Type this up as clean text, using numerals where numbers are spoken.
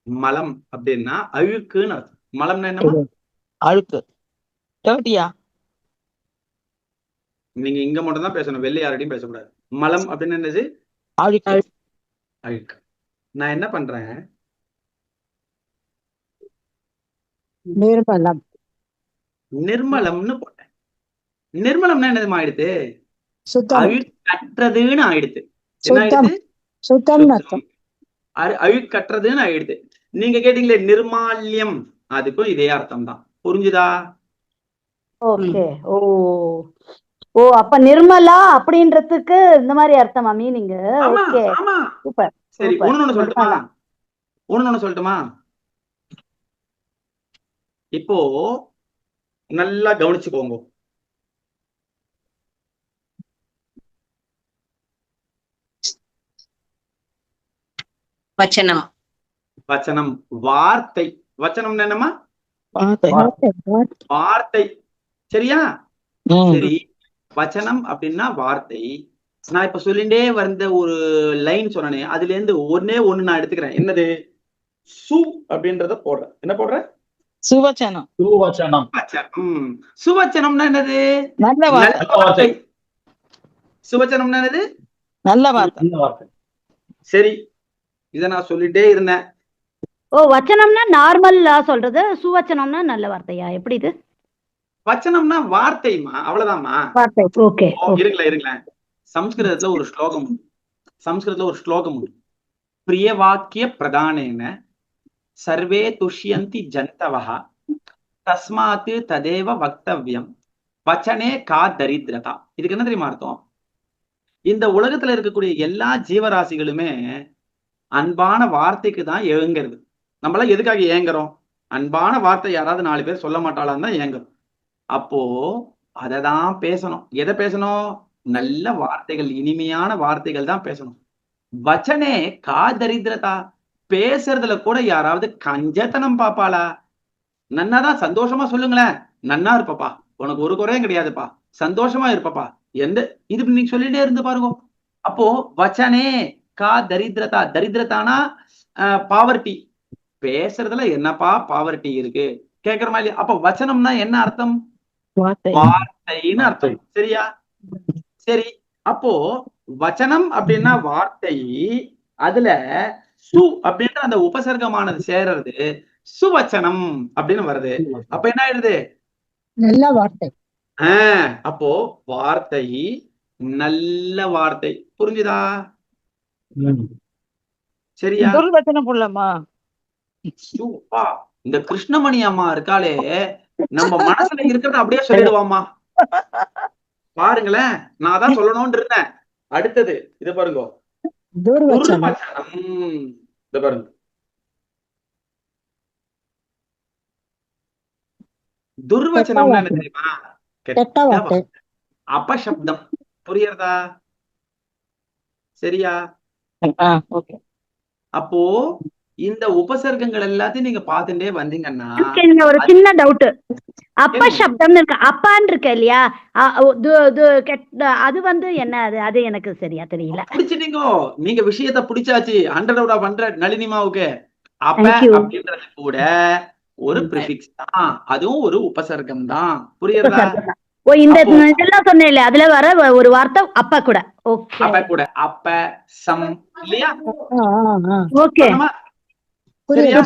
மலம் அப்படின்னா அழுக்குன்னு அர்த்தம். மலம்னா என்னமா? அழுக்கு. நீங்க இங்க மட்டும் தான் பேசணும், வெளில யார்கிட்டயும் பேசக்கூடாது. மலம் அப்படின்னு என்னது? அழுக்கு. அழுக்கு. நான் என்ன பண்றேன், நிர்மலம். நிர்மலம்னு போட்டேன். நிர்மலம்னா என்னதுமா ஆயிடுது? சுத்தம். அழுக்கற்றதுன்னு ஆயிடுது. என்ன சுத்தம். ஆயிடுது? சுத்தம் அர்த்தம். அழுக்கற்றதுன்னு ஆயிடுது. நீங்க கேட்டீங்களே நிர்மால்யம், அதுக்கும் இதே அர்த்தம் தான். புரிஞ்சுதா? ஓகே. ஓ ஓ அப்ப நிர்மலா அப்படின்றதுக்கு இந்த மாதிரி அர்த்தமா மீனிங்? Okay, super. சரி, ஒண்ணு சொல்லட்டுமா? இப்போ நல்லா கவனிச்சுக்கோங்க. வச்சனம். வச்சனம் வார்த்தை. வச்சனம் என்னமா? வார்த்தை. சரியா? சரி, வச்சனம் அப்படின்னா வார்த்தை. நான் இப்ப சொல்லிட்டே வந்த ஒரு லைன் சொன்னனே, அதுல இருந்து ஒன்னே ஒண்ணு நான் எடுத்துக்கிறேன். என்னது? சு அப்படின்றத போடுறேன். என்ன போடுறேன்? சுவச்சனம். சுவச்சனம்னா என்னது? நல்ல வார்த்தை. சுவச்சனம்னா என்னது? நல்ல வார்த்தை. சரி, இத நான் சொல்லிட்டே இருந்தேன். ஓ, வச்சனம்னா நார்மலா சொல்றது, சுவச்சனம்னா நல்ல வார்த்தையா? எப்படி இது? வச்சனம்னா வார்த்தைமா, அவ்வளவுதான்மா. ஓகே. இருங்களேன். சம்ஸ்கிருதத்துல ஒரு ஸ்லோகம் உண்டு. பிரியவாக்கிய பிரதானேன சர்வே துஷ்யந்தி ஜந்தவஹ தஸ்மாத் ததேவ வக்தவ்யம் வச்சனே கா தரித்திரதா. இதுக்கு என்ன தெரியுமா அர்த்தம்? இந்த உலகத்துல இருக்கக்கூடிய எல்லா ஜீவராசிகளுமே அன்பான வார்த்தைக்கு தான் ஏங்குறது. நம்மளாம் எதுக்காக ஏங்குறோம்? அன்பான வார்த்தை யாராவது 4 பேர் சொல்ல மாட்டாளான்னு தான் ஏங்குறோம். அப்போ அததான் பேசணும். எதை பேசணும்? நல்ல வார்த்தைகள், இனிமையான வார்த்தைகள் தான் பேசணும். வச்சனே கா தரித்திரதா. பேசுறதுல கூட யாராவது கஞ்சத்தனம் பாப்பாளா? நன்னாதான் சந்தோஷமா சொல்லுங்களேன். நன்னா இருப்பப்பா, உனக்கு ஒரு குறையும் கிடையாதுப்பா, சந்தோஷமா இருப்பப்பா, எந்த இது நீங்க சொல்லிட்டே இருந்து பாருங்க. அப்போ வச்சனே கா தரித்திரதா. தரித்திரதானா பாவர்ட்டி. பேசுறதுல என்னப்பா பாவர்ட்டி இருக்கு? கேக்குறமா இல்லையா? அப்ப வச்சனம்னா என்ன அர்த்தம்? வார்த்தைன்னு அர்த்தம். சரியா? சரி, அப்போ வச்சனம் அப்படின்னா வார்த்தை. அதுல சு அப்படின்ற அந்த உபசர்க்கமானது சேர்றது சுவச்சனம் அப்படின்னு வருது. அப்ப என்ன ஆயிடுது? நல்ல வார்த்தை. அப்போ வார்த்தை, நல்ல வார்த்தை. புரிஞ்சுதா? சரியா? துர்வச்சனம் புள்ளமா. இந்த கிருஷ்ணமணி அம்மா இருக்காளே, நம்ம மனசுல இருக்கிறத அப்படியே சொல்லிடுவாமா. பாருங்களேன், நான் தான் சொல்லணும்னு இருந்தேன். அடுத்தது இது பாருங்க, துர்வச்சனம். இது பாருங்க, துர்வச்சனம்னா என்ன தெரியுமா? அபசப்தம். புரியுறதா? சரியா? அப்போ இந்த உபசர்க்கங்கள் எல்லாத்தையும் நீங்க பாத்துட்டே வந்தீங்கன்னா, ஒரு சின்ன டவுட். அப்பசப்தம்னு இருக்கு, அப்பான்னு இருக்கு இல்லையா? அது வந்து என்ன? அது எனக்கு சரியா தெரியல. பிடிச்சிட்டீங்க, நீங்க விஷயத்த பிடிச்சாச்சு. 100/100 நளினிமாவுக்கு. அப்ப அப்படின்றது கூட ஒரு பிரிஃபிக்ஸ் தான், அதுவும் ஒரு உபசர்க்கம் தான். புரியுறதா? ஓ, இந்த இதெல்லாம் சொன்னேன், அதுல வர ஒரு வார்த்தை அப்ப கூட. ஓகே, அப்ப கூட, அப்ப சம் இல்லையா? ஓகே, சரியா?